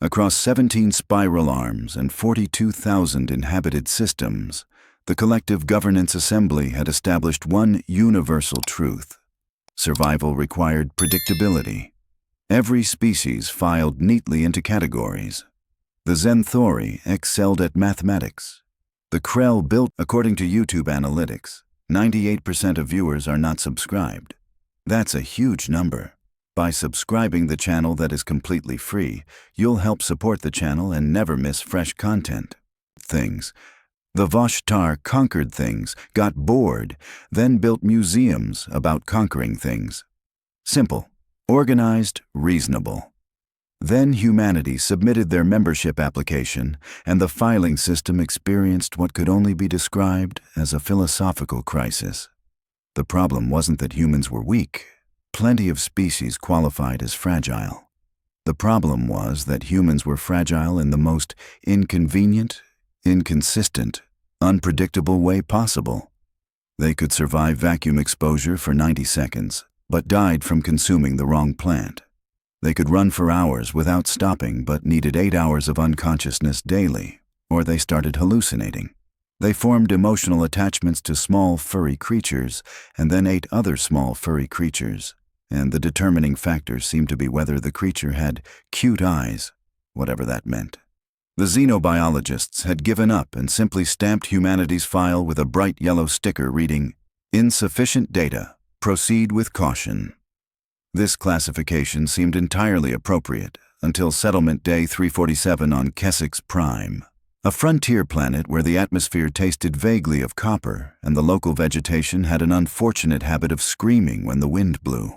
Across 17 spiral arms and 42,000 inhabited systems, the Collective Governance Assembly had established one universal truth. Survival required predictability. Every species filed neatly into categories. The Zenthori excelled at mathematics. The Krell built, according to YouTube analytics, 98% of viewers are not subscribed. That's a huge number. By subscribing the channel that is completely free, you'll help support the channel and never miss fresh content. Things. The Voshtar conquered things, got bored, then built museums about conquering things. Simple, organized, reasonable. Then humanity submitted their membership application, and the filing system experienced what could only be described as a philosophical crisis. The problem wasn't that humans were weak. Plenty of species qualified as fragile. The problem was that humans were fragile in the most inconvenient, inconsistent, unpredictable way possible. They could survive vacuum exposure for 90 seconds, but died from consuming the wrong plant. They could run for hours without stopping, but needed 8 hours of unconsciousness daily, or they started hallucinating. They formed emotional attachments to small furry creatures and then ate other small furry creatures, and the determining factor seemed to be whether the creature had cute eyes, whatever that meant. The xenobiologists had given up and simply stamped humanity's file with a bright yellow sticker reading, "Insufficient data. Proceed with caution." This classification seemed entirely appropriate until Settlement Day 347 on Kessix Prime, a frontier planet where the atmosphere tasted vaguely of copper and the local vegetation had an unfortunate habit of screaming when the wind blew.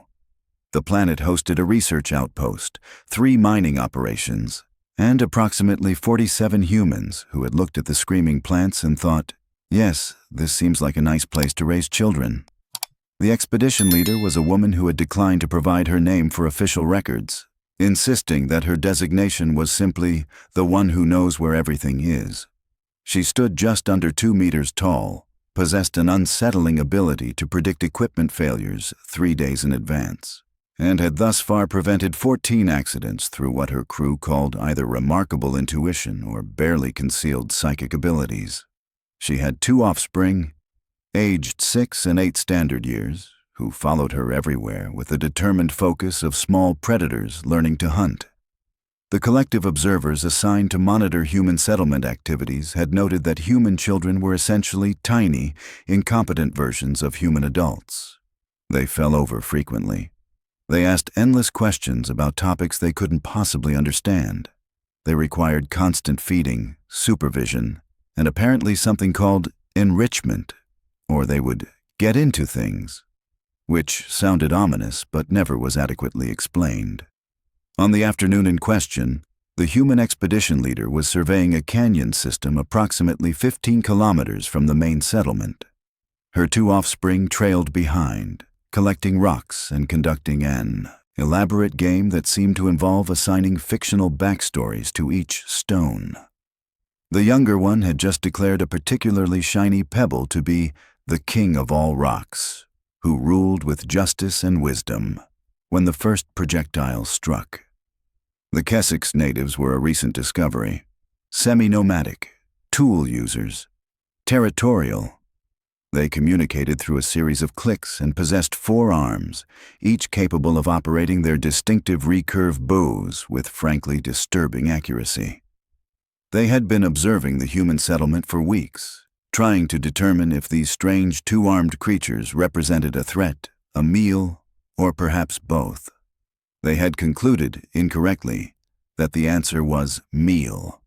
The planet hosted a research outpost, 3 mining operations, and approximately 47 humans who had looked at the screaming plants and thought, yes, this seems like a nice place to raise children. The expedition leader was a woman who had declined to provide her name for official records, insisting that her designation was simply the one who knows where everything is. She stood just under 2 meters tall, possessed an unsettling ability to predict equipment failures 3 days in advance, and had thus far prevented 14 accidents through what her crew called either remarkable intuition or barely concealed psychic abilities. She had 2 offspring, aged 6 and 8 standard years, who followed her everywhere with a determined focus of small predators learning to hunt. The collective observers assigned to monitor human settlement activities had noted that human children were essentially tiny, incompetent versions of human adults. They fell over frequently. They asked endless questions about topics they couldn't possibly understand. They required constant feeding, supervision, and apparently something called enrichment, or they would get into things, which sounded ominous but never was adequately explained. On the afternoon in question, the human expedition leader was surveying a canyon system approximately 15 kilometers from the main settlement. Her 2 offspring trailed behind, collecting rocks and conducting an elaborate game that seemed to involve assigning fictional backstories to each stone. The younger one had just declared a particularly shiny pebble to be the king of all rocks, who ruled with justice and wisdom, when the first projectile struck. The Kessix natives were a recent discovery. Semi-nomadic, tool users, territorial. They communicated through a series of clicks and possessed 4 arms, each capable of operating their distinctive recurve bows with frankly disturbing accuracy. They had been observing the human settlement for weeks, trying to determine if these strange 2-armed creatures represented a threat, a meal, or perhaps both. They had concluded, incorrectly, that the answer was meal.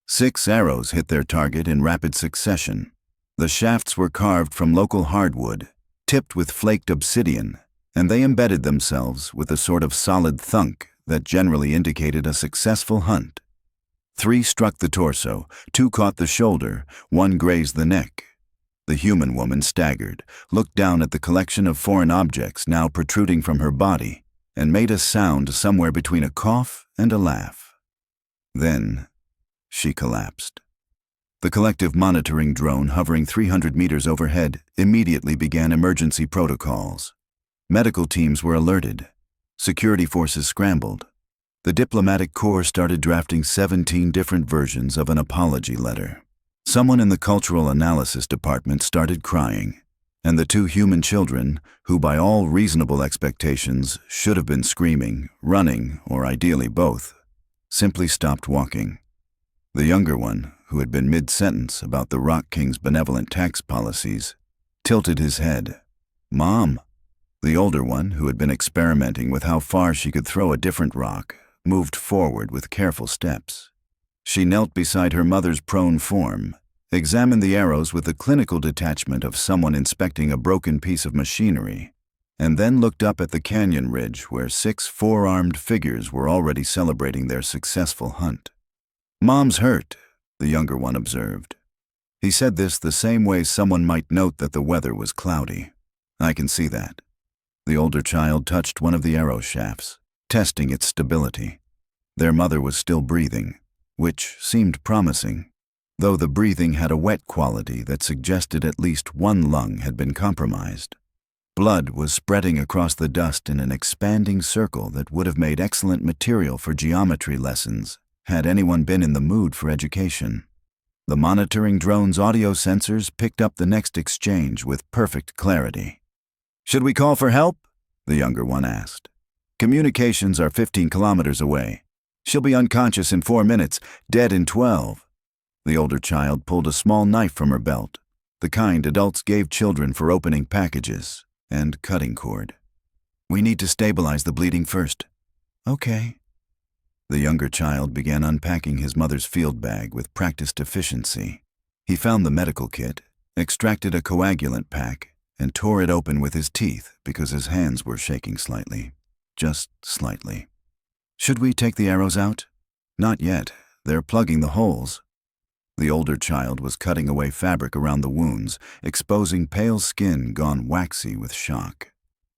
6 arrows hit their target in rapid succession. The shafts were carved from local hardwood, tipped with flaked obsidian, and they embedded themselves with a sort of solid thunk that generally indicated a successful hunt. 3 struck the torso, 2 caught the shoulder, 1 grazed the neck. The human woman staggered, looked down at the collection of foreign objects now protruding from her body, and made a sound somewhere between a cough and a laugh. Then she collapsed. The collective monitoring drone hovering 300 meters overhead immediately began emergency protocols. Medical teams were alerted. Security forces scrambled. The diplomatic corps started drafting 17 different versions of an apology letter. Someone in the cultural analysis department started crying, and the two human children, who by all reasonable expectations should have been screaming, running, or ideally both, simply stopped walking. The younger one, who had been mid-sentence about the Rock King's benevolent tax policies, tilted his head. "Mom." The older one, who had been experimenting with how far she could throw a different rock, moved forward with careful steps. She knelt beside her mother's prone form, examined the arrows with the clinical detachment of someone inspecting a broken piece of machinery, and then looked up at the canyon ridge where 6 four-armed figures were already celebrating their successful hunt. "Mom's hurt," the younger one observed. He said this the same way someone might note that the weather was cloudy. "I can see that." The older child touched one of the arrow shafts, testing its stability. Their mother was still breathing, which seemed promising, though the breathing had a wet quality that suggested at least one lung had been compromised. Blood was spreading across the dust in an expanding circle that would have made excellent material for geometry lessons had anyone been in the mood for education. The monitoring drone's audio sensors picked up the next exchange with perfect clarity. "Should we call for help?" the younger one asked. "Communications are 15 kilometers away. She'll be unconscious in 4 minutes, dead in 12. The older child pulled a small knife from her belt, the kind adults gave children for opening packages, and cutting cord. "We need to stabilize the bleeding first." "Okay." The younger child began unpacking his mother's field bag with practiced efficiency. He found the medical kit, extracted a coagulant pack, and tore it open with his teeth because his hands were shaking slightly. Just slightly. "Should we take the arrows out?" "Not yet. They're plugging the holes." The older child was cutting away fabric around the wounds, exposing pale skin gone waxy with shock.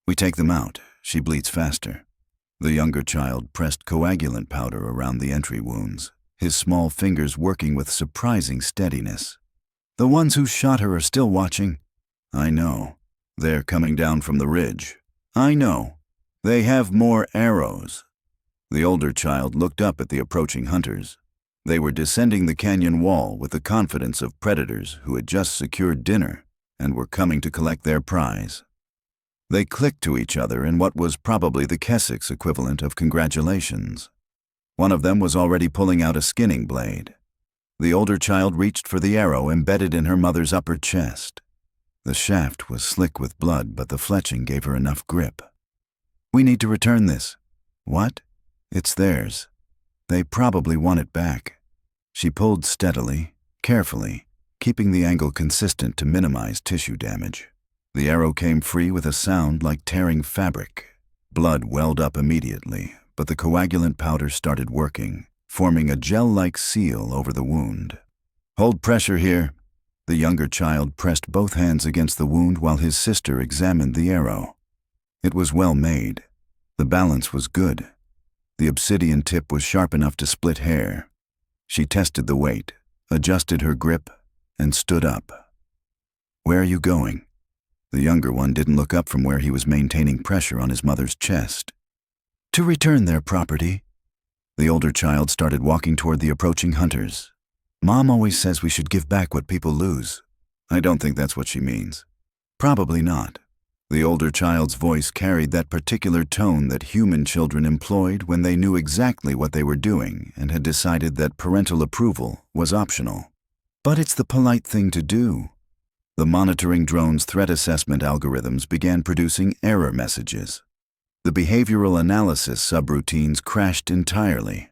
"We take them out. She bleeds faster." The younger child pressed coagulant powder around the entry wounds, his small fingers working with surprising steadiness. "The ones who shot her are still watching." "I know. They're coming down from the ridge." "I know. They have more arrows." The older child looked up at the approaching hunters. They were descending the canyon wall with the confidence of predators who had just secured dinner and were coming to collect their prize. They clicked to each other in what was probably the Kessix equivalent of congratulations. One of them was already pulling out a skinning blade. The older child reached for the arrow embedded in her mother's upper chest. The shaft was slick with blood, but the fletching gave her enough grip. "We need to return this." "What?" "It's theirs. They probably want it back." She pulled steadily, carefully, keeping the angle consistent to minimize tissue damage. The arrow came free with a sound like tearing fabric. Blood welled up immediately, but the coagulant powder started working, forming a gel-like seal over the wound. "Hold pressure here." The younger child pressed both hands against the wound while his sister examined the arrow. It was well made. The balance was good. The obsidian tip was sharp enough to split hair. She tested the weight, adjusted her grip, and stood up. "Where are you going?" The younger one didn't look up from where he was maintaining pressure on his mother's chest. "To return their property." The older child started walking toward the approaching hunters. "Mom always says we should give back what people lose." "I don't think that's what she means." "Probably not." The older child's voice carried that particular tone that human children employed when they knew exactly what they were doing and had decided that parental approval was optional. "But it's the polite thing to do." The monitoring drone's threat assessment algorithms began producing error messages. The behavioral analysis subroutines crashed entirely.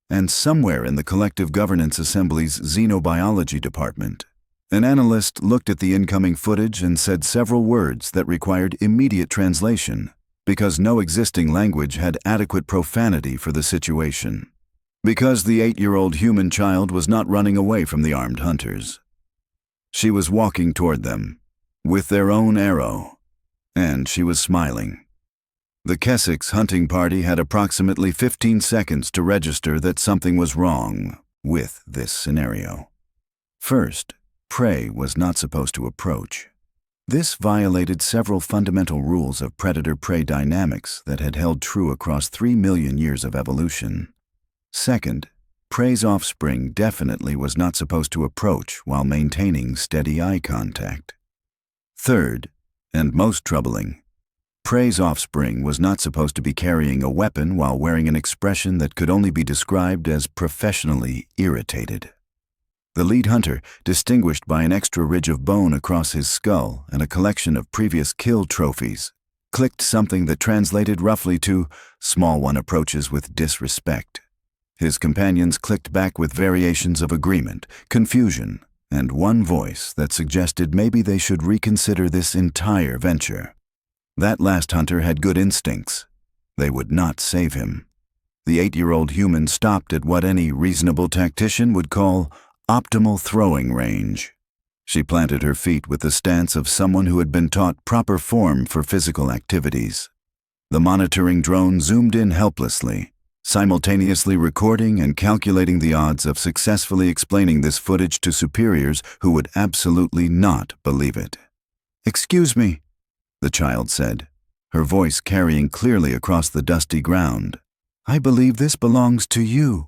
And somewhere in the Collective Governance Assembly's xenobiology department, an analyst looked at the incoming footage and said several words that required immediate translation because no existing language had adequate profanity for the situation. Because the 8-year-old human child was not running away from the armed hunters. She was walking toward them, with their own arrow, and she was smiling. The Kessix hunting party had approximately 15 seconds to register that something was wrong with this scenario. First, prey was not supposed to approach. This violated several fundamental rules of predator-prey dynamics that had held true across 3 million years of evolution. Second, prey's offspring definitely was not supposed to approach while maintaining steady eye contact. Third, and most troubling, prey's offspring was not supposed to be carrying a weapon while wearing an expression that could only be described as professionally irritated. The lead hunter, distinguished by an extra ridge of bone across his skull and a collection of previous kill trophies, clicked something that translated roughly to "small one approaches with disrespect." His companions clicked back with variations of agreement, confusion, and one voice that suggested maybe they should reconsider this entire venture. That last hunter had good instincts. They would not save him. The 8-year-old human stopped at what any reasonable tactician would call optimal throwing range. She planted her feet with the stance of someone who had been taught proper form for physical activities. The monitoring drone zoomed in helplessly, simultaneously recording and calculating the odds of successfully explaining this footage to superiors who would absolutely not believe it. "Excuse me," the child said, her voice carrying clearly across the dusty ground. "I believe this belongs to you."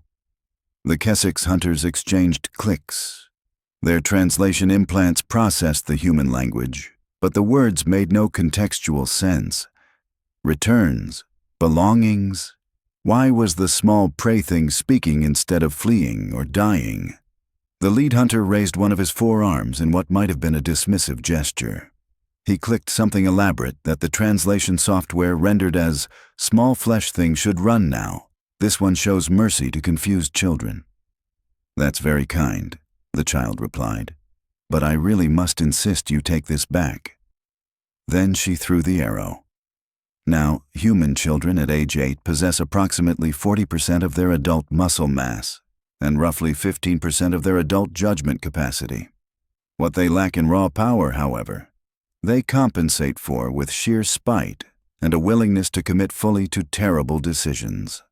The Kessix hunters exchanged clicks. Their translation implants processed the human language, but the words made no contextual sense. Returns, belongings. Why was the small prey thing speaking instead of fleeing or dying? The lead hunter raised one of his forearms in what might have been a dismissive gesture. He clicked something elaborate that the translation software rendered as "small flesh thing should run now. This one shows mercy to confused children." "That's very kind," the child replied, "but I really must insist you take this back." Then she threw the arrow. Now, human children at age 8 possess approximately 40% of their adult muscle mass and roughly 15% of their adult judgment capacity. What they lack in raw power, however, they compensate for with sheer spite and a willingness to commit fully to terrible decisions.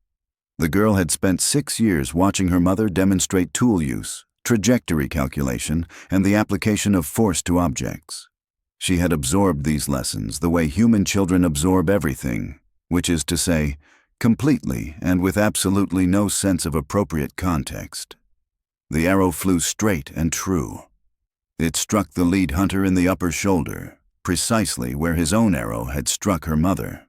The girl had spent 6 years watching her mother demonstrate tool use, trajectory calculation, and the application of force to objects. She had absorbed these lessons the way human children absorb everything, which is to say, completely and with absolutely no sense of appropriate context. The arrow flew straight and true. It struck the lead hunter in the upper shoulder, precisely where his own arrow had struck her mother.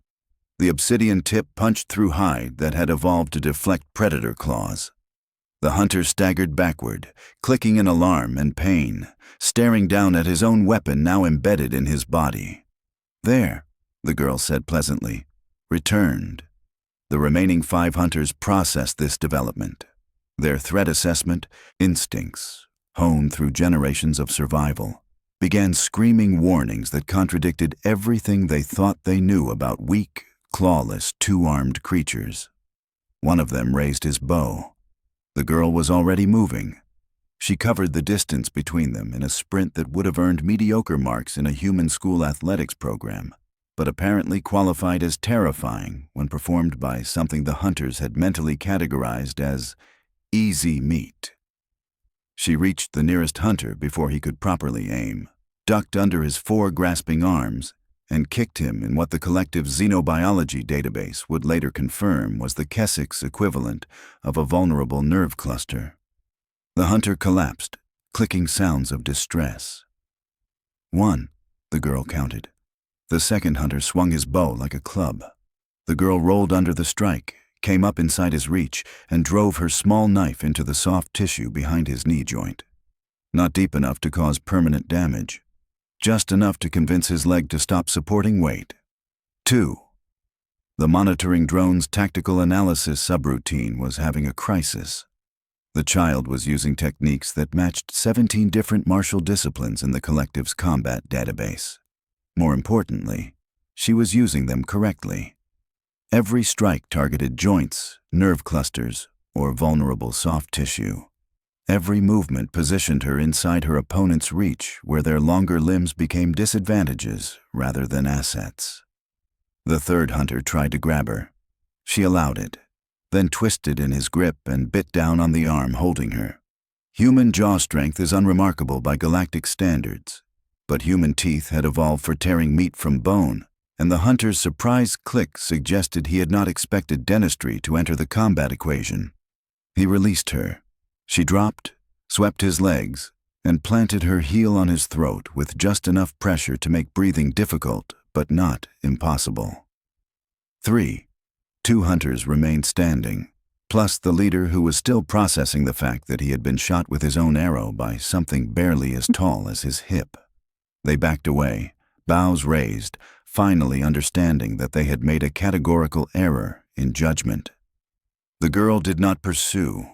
The obsidian tip punched through hide that had evolved to deflect predator claws. The hunter staggered backward, clicking in alarm and pain, staring down at his own weapon now embedded in his body. "There," the girl said pleasantly, returned. The remaining 5 hunters processed this development. Their threat assessment, instincts, honed through generations of survival, began screaming warnings that contradicted everything they thought they knew about weak, clawless, 2-armed creatures. One of them raised his bow. The girl was already moving. She covered the distance between them in a sprint that would have earned mediocre marks in a human school athletics program, but apparently qualified as terrifying when performed by something the hunters had mentally categorized as easy meat. She reached the nearest hunter before he could properly aim, ducked under his 4 grasping arms, and kicked him in what the collective xenobiology database would later confirm was the Kessix equivalent of a vulnerable nerve cluster. The hunter collapsed, clicking sounds of distress. 1, the girl counted. The second hunter swung his bow like a club. The girl rolled under the strike, came up inside his reach, and drove her small knife into the soft tissue behind his knee joint. Not deep enough to cause permanent damage, just enough to convince his leg to stop supporting weight. 2. The monitoring drone's tactical analysis subroutine was having a crisis. The child was using techniques that matched 17 different martial disciplines in the collective's combat database. More importantly, she was using them correctly. Every strike targeted joints, nerve clusters, or vulnerable soft tissue. Every movement positioned her inside her opponent's reach, where their longer limbs became disadvantages rather than assets. The third hunter tried to grab her. She allowed it, then twisted in his grip and bit down on the arm holding her. Human jaw strength is unremarkable by galactic standards, But human teeth had evolved for tearing meat from bone, and the hunter's surprised click suggested he had not expected dentistry to enter the combat equation. He released her. She dropped, swept his legs, and planted her heel on his throat with just enough pressure to make breathing difficult, but not impossible. 3. 2 hunters remained standing, plus the leader who was still processing the fact that he had been shot with his own arrow by something barely as tall as his hip. They backed away, bows raised, finally understanding that they had made a categorical error in judgment. The girl did not pursue.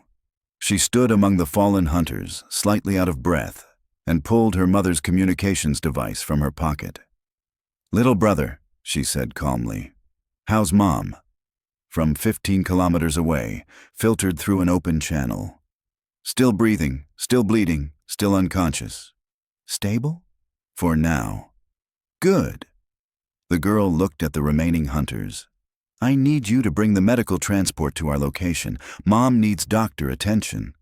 She stood among the fallen hunters, slightly out of breath, and pulled her mother's communications device from her pocket. "Little brother," she said calmly. "How's Mom?" From 15 kilometers away, filtered through an open channel. "Still breathing, still bleeding, still unconscious. Stable? For now." "Good." The girl looked at the remaining hunters. "I need you to bring the medical transport to our location. Mom needs doctor attention."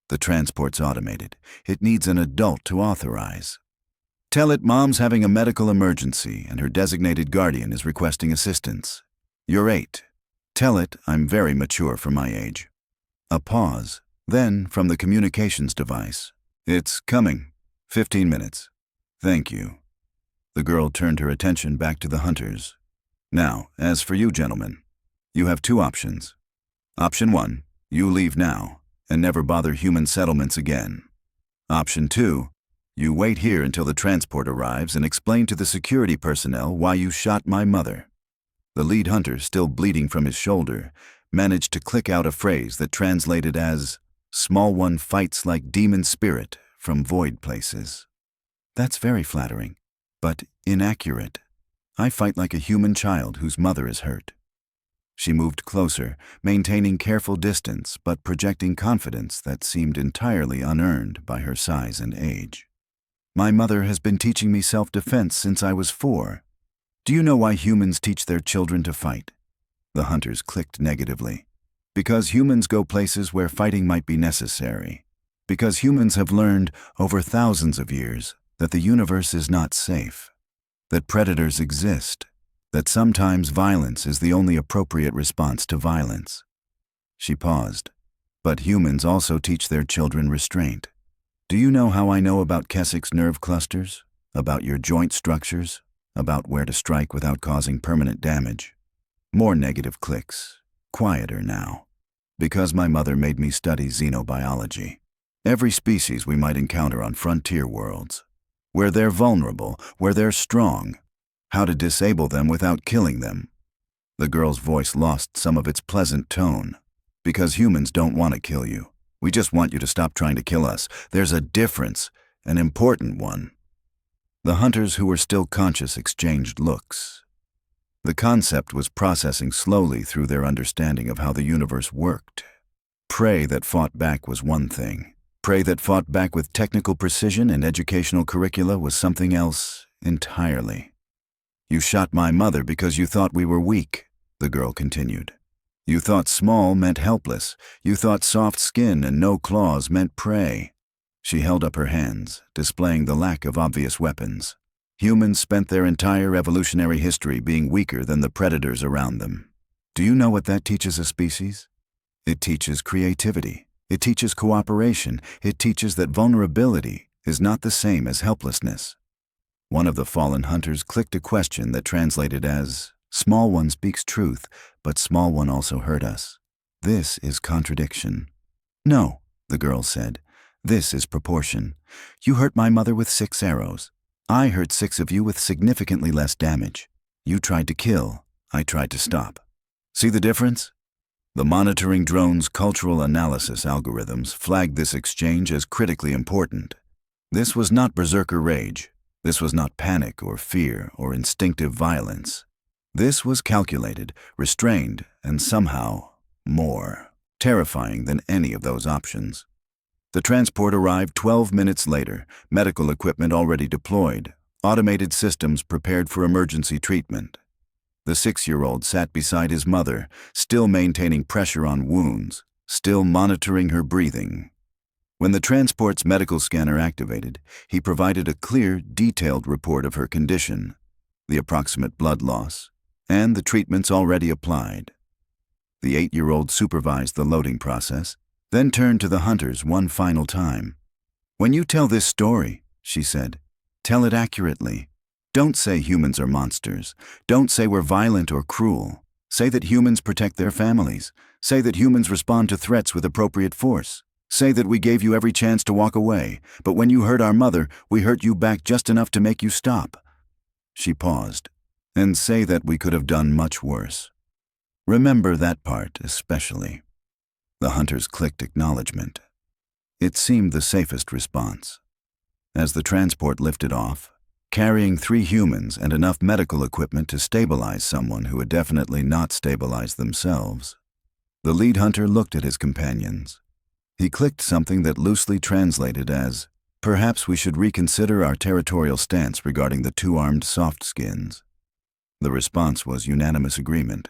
"The transport's automated. It needs an adult to authorize." "Tell it Mom's having a medical emergency and her designated guardian is requesting assistance. You're 8. Tell it I'm very mature for my age." A pause. Then, from the communications device, "It's coming. 15 minutes. Thank you." The girl turned her attention back to the hunters. "Now, as for you gentlemen, you have 2 options. Option 1, you leave now and never bother human settlements again. Option 2, you wait here until the transport arrives and explain to the security personnel why you shot my mother." The lead hunter, still bleeding from his shoulder, managed to click out a phrase that translated as, "Small one fights like demon spirit from void places." "That's very flattering, but inaccurate. I fight like a human child whose mother is hurt." She moved closer, maintaining careful distance but projecting confidence that seemed entirely unearned by her size and age. "My mother has been teaching me self-defense since I was 4. Do you know why humans teach their children to fight?" The hunters clicked negatively. "Because humans go places where fighting might be necessary. Because humans have learned, over thousands of years, that the universe is not safe. That predators exist. That sometimes violence is the only appropriate response to violence." She paused. "But humans also teach their children restraint. Do you know how I know about Kessix nerve clusters? About your joint structures? About where to strike without causing permanent damage?" More negative clicks. Quieter now. "Because my mother made me study xenobiology. Every species we might encounter on frontier worlds. Where they're vulnerable, where they're strong. How to disable them without killing them." The girl's voice lost some of its pleasant tone. "Because humans don't want to kill you. We just want you to stop trying to kill us. There's a difference, an important one." The hunters who were still conscious exchanged looks. The concept was processing slowly through their understanding of how the universe worked. Prey that fought back was one thing. Prey that fought back with technical precision and educational curricula was something else entirely. "You shot my mother because you thought we were weak," the girl continued. "You thought small meant helpless. You thought soft skin and no claws meant prey." She held up her hands, displaying the lack of obvious weapons. "Humans spent their entire evolutionary history being weaker than the predators around them. Do you know what that teaches a species? It teaches creativity. It teaches cooperation. It teaches that vulnerability is not the same as helplessness." One of the fallen hunters clicked a question that translated as, "Small one speaks truth, but small one also hurt us. This is contradiction." "No," the girl said. "This is proportion. You hurt my mother with 6 arrows. I hurt 6 of you with significantly less damage. You tried to kill. I tried to stop. See the difference?" The monitoring drone's cultural analysis algorithms flagged this exchange as critically important. This was not berserker rage. This was not panic or fear or instinctive violence. This was calculated, restrained, and somehow more terrifying than any of those options. The transport arrived 12 minutes later, medical equipment already deployed, automated systems prepared for emergency treatment. The 6-year-old sat beside his mother, still maintaining pressure on wounds, still monitoring her breathing. When the transport's medical scanner activated, he provided a clear, detailed report of her condition, the approximate blood loss, and the treatments already applied. The 8-year-old supervised the loading process, then turned to the hunters one final time. "When you tell this story," she said, "tell it accurately. Don't say humans are monsters. Don't say we're violent or cruel. Say that humans protect their families. Say that humans respond to threats with appropriate force. Say that we gave you every chance to walk away, but when you hurt our mother, we hurt you back just enough to make you stop." She paused. "And say that we could have done much worse. Remember that part especially." The hunters clicked acknowledgement. It seemed the safest response. As the transport lifted off, carrying 3 humans and enough medical equipment to stabilize someone who had definitely not stabilized themselves, the lead hunter looked at his companions. He clicked something that loosely translated as, "Perhaps we should reconsider our territorial stance regarding the 2-armed soft-skins." The response was unanimous agreement.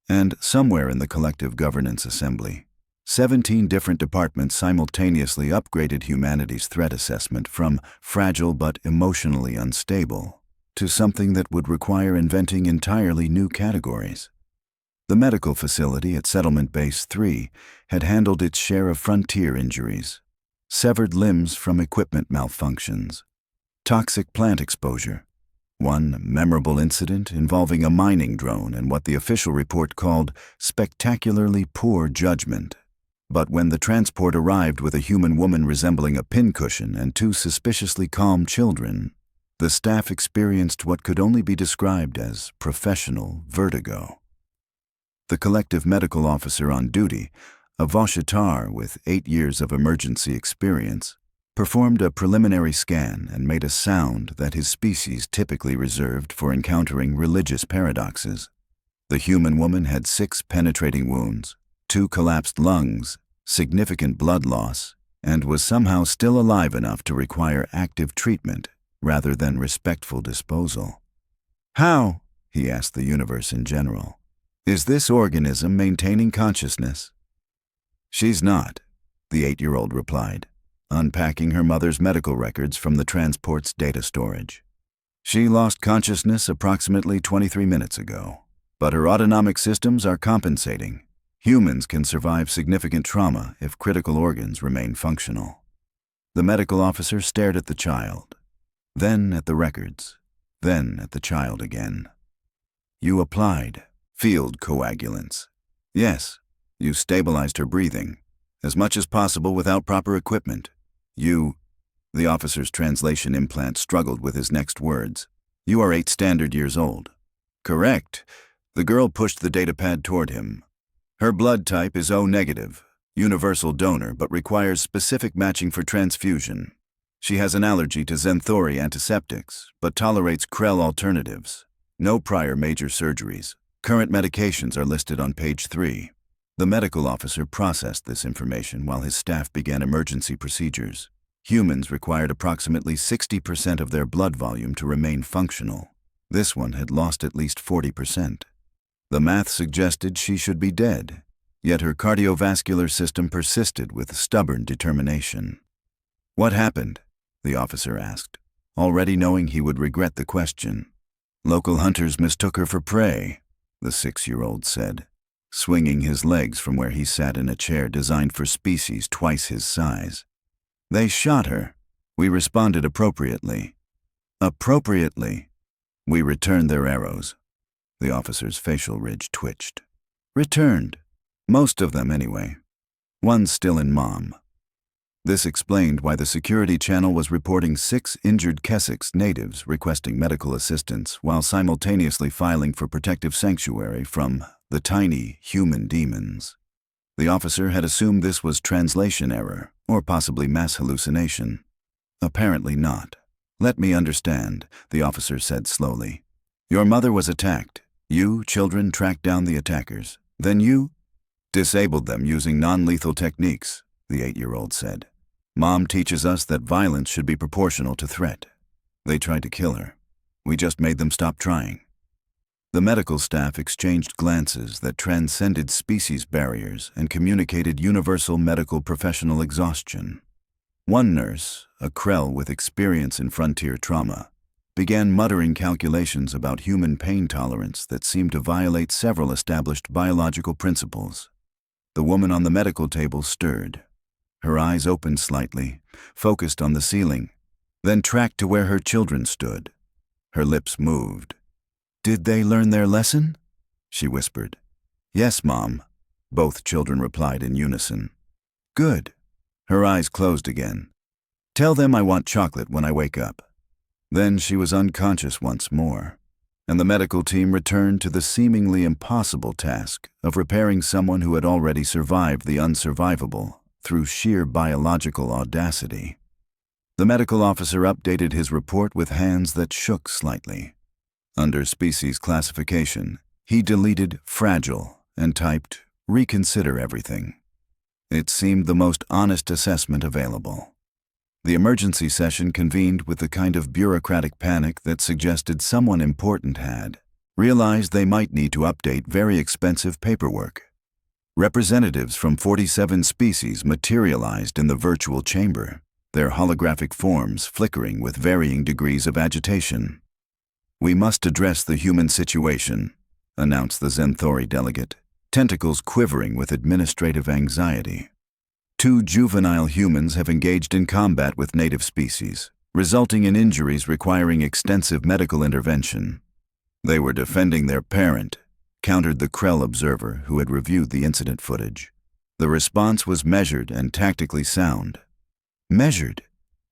And somewhere in the collective governance assembly, 17 different departments simultaneously upgraded humanity's threat assessment from fragile but emotionally unstable to something that would require inventing entirely new categories. The medical facility at Settlement Base 3 had handled its share of frontier injuries, severed limbs from equipment malfunctions, toxic plant exposure, one memorable incident involving a mining drone and what the official report called spectacularly poor judgment. But when the transport arrived with a human woman resembling a pincushion and 2 suspiciously calm children, the staff experienced what could only be described as professional vertigo. The collective medical officer on duty, a Voshitar with 8 years of emergency experience, performed a preliminary scan and made a sound that his species typically reserved for encountering religious paradoxes. The human woman had 6 penetrating wounds, 2 collapsed lungs, significant blood loss, and was somehow still alive enough to require active treatment rather than respectful disposal. "How," he asked the universe in general, "is this organism maintaining consciousness?" "She's not," the 8-year-old replied, unpacking her mother's medical records from the transport's data storage. "She lost consciousness approximately 23 minutes ago, but her autonomic systems are compensating. Humans can survive significant trauma if critical organs remain functional." The medical officer stared at the child, then at the records, then at the child again. "You applied field coagulants." "Yes, you stabilized her breathing, as much as possible without proper equipment. The officer's translation implant struggled with his next words. "You are 8 standard years old." "Correct." The girl pushed the datapad toward him. "Her blood type is O negative, universal donor, but requires specific matching for transfusion. She has an allergy to Zenthori antiseptics, but tolerates Krell alternatives. No prior major surgeries. Current medications are listed on page 3. The medical officer processed this information while his staff began emergency procedures. Humans required approximately 60% of their blood volume to remain functional. This one had lost at least 40%. The math suggested she should be dead, yet her cardiovascular system persisted with stubborn determination. "What happened?" the officer asked, already knowing he would regret the question. "Local hunters mistook her for prey," the 6-year-old said, swinging his legs from where he sat in a chair designed for species twice his size. "They shot her. We responded appropriately." "Appropriately?" "We returned their arrows." The officer's facial ridge twitched. "Returned. Most of them, anyway. One's still in Mom." This explained why the security channel was reporting 6 injured Kessix natives requesting medical assistance while simultaneously filing for protective sanctuary from the tiny human demons. The officer had assumed this was translation error, or possibly mass hallucination. Apparently not. "Let me understand," the officer said slowly. "Your mother was attacked. You, children, tracked down the attackers. Then you disabled them using non-lethal techniques," the 8-year-old said. "Mom teaches us that violence should be proportional to threat. They tried to kill her. We just made them stop trying." The medical staff exchanged glances that transcended species barriers and communicated universal medical professional exhaustion. One nurse, a Krell with experience in frontier trauma, began muttering calculations about human pain tolerance that seemed to violate several established biological principles. The woman on the medical table stirred. Her eyes opened slightly, focused on the ceiling, then tracked to where her children stood. Her lips moved. "Did they learn their lesson?" she whispered. "Yes, Mom," both children replied in unison. "Good." Her eyes closed again. "Tell them I want chocolate when I wake up." Then she was unconscious once more, and the medical team returned to the seemingly impossible task of repairing someone who had already survived the unsurvivable through sheer biological audacity. The medical officer updated his report with hands that shook slightly. Under species classification, he deleted fragile and typed reconsider everything. It seemed the most honest assessment available. The emergency session convened with the kind of bureaucratic panic that suggested someone important had realized they might need to update very expensive paperwork. Representatives from 47 species materialized in the virtual chamber, their holographic forms flickering with varying degrees of agitation. "We must address the human situation," announced the Zenthori delegate, tentacles quivering with administrative anxiety. "2 juvenile humans have engaged in combat with native species, resulting in injuries requiring extensive medical intervention. They were defending their parent," countered the Krell observer who had reviewed the incident footage. "The response was measured and tactically sound." "Measured?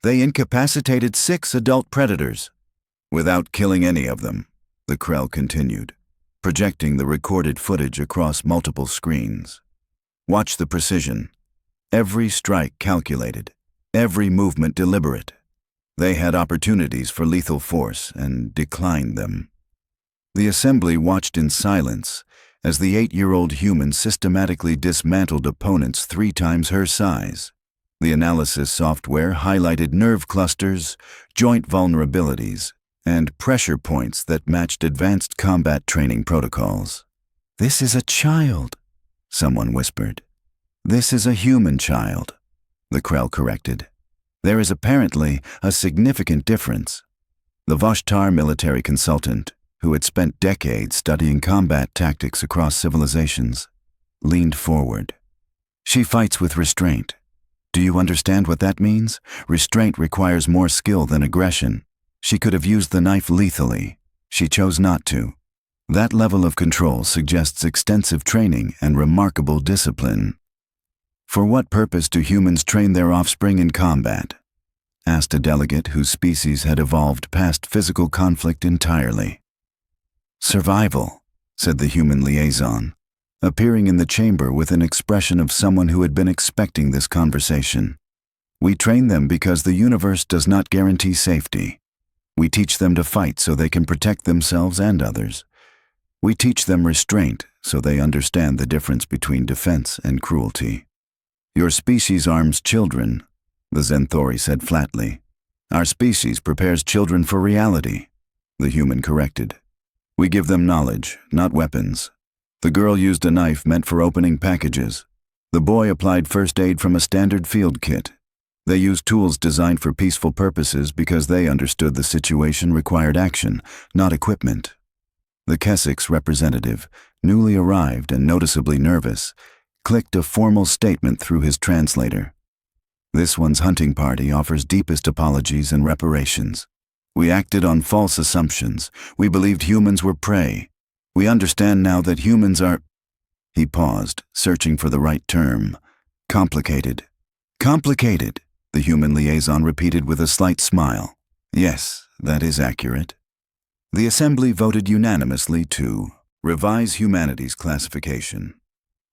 They incapacitated 6 adult predators." "Without killing any of them," the Krell continued, projecting the recorded footage across multiple screens. "Watch the precision. Every strike calculated, every movement deliberate. They had opportunities for lethal force and declined them." The assembly watched in silence as the 8-year-old human systematically dismantled opponents 3 times her size. The analysis software highlighted nerve clusters, joint vulnerabilities, and pressure points that matched advanced combat training protocols. "This is a child," someone whispered. "This is a human child," the Krell corrected. "There is apparently a significant difference." The Voshtar military consultant, who had spent decades studying combat tactics across civilizations, leaned forward. "She fights with restraint. Do you understand what that means? Restraint requires more skill than aggression. She could have used the knife lethally. She chose not to. That level of control suggests extensive training and remarkable discipline." "For what purpose do humans train their offspring in combat?" asked a delegate whose species had evolved past physical conflict entirely. "Survival," said the human liaison, appearing in the chamber with an expression of someone who had been expecting this conversation. "We train them because the universe does not guarantee safety. We teach them to fight so they can protect themselves and others. We teach them restraint so they understand the difference between defense and cruelty." "Your species arms children," the Zenthori said flatly. "Our species prepares children for reality," the human corrected. "We give them knowledge, not weapons. The girl used a knife meant for opening packages. The boy applied first aid from a standard field kit. They used tools designed for peaceful purposes because they understood the situation required action, not equipment." The Kessix representative, newly arrived and noticeably nervous, clicked a formal statement through his translator. "This one's hunting party offers deepest apologies and reparations. We acted on false assumptions. We believed humans were prey. We understand now that humans are—" He paused, searching for the right term. "Complicated." "Complicated," the human liaison repeated with a slight smile. "Yes, that is accurate." The assembly voted unanimously to revise humanities classification.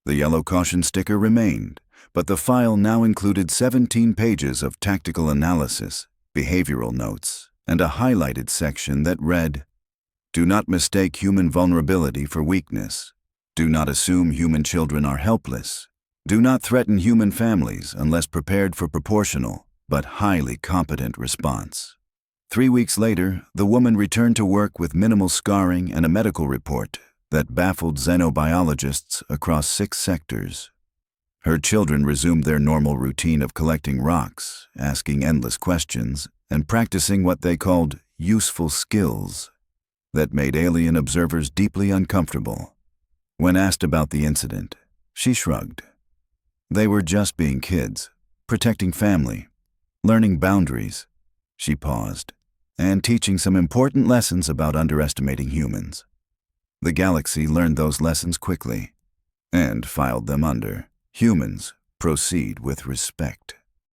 The yellow caution sticker remained, but the file now included 17 pages of tactical analysis, behavioral notes, and a highlighted section that read, "Do not mistake human vulnerability for weakness. Do not assume human children are helpless. Do not threaten human families unless prepared for proportional but highly competent response." 3 weeks later, the woman returned to work with minimal scarring and a medical report that baffled xenobiologists across 6 sectors. Her children resumed their normal routine of collecting rocks, asking endless questions, and practicing what they called useful skills that made alien observers deeply uncomfortable. When asked about the incident, she shrugged. They were just being kids, protecting family, learning boundaries. She paused, and teaching some important lessons about underestimating humans. The galaxy learned those lessons quickly and filed them under humans proceed with respect.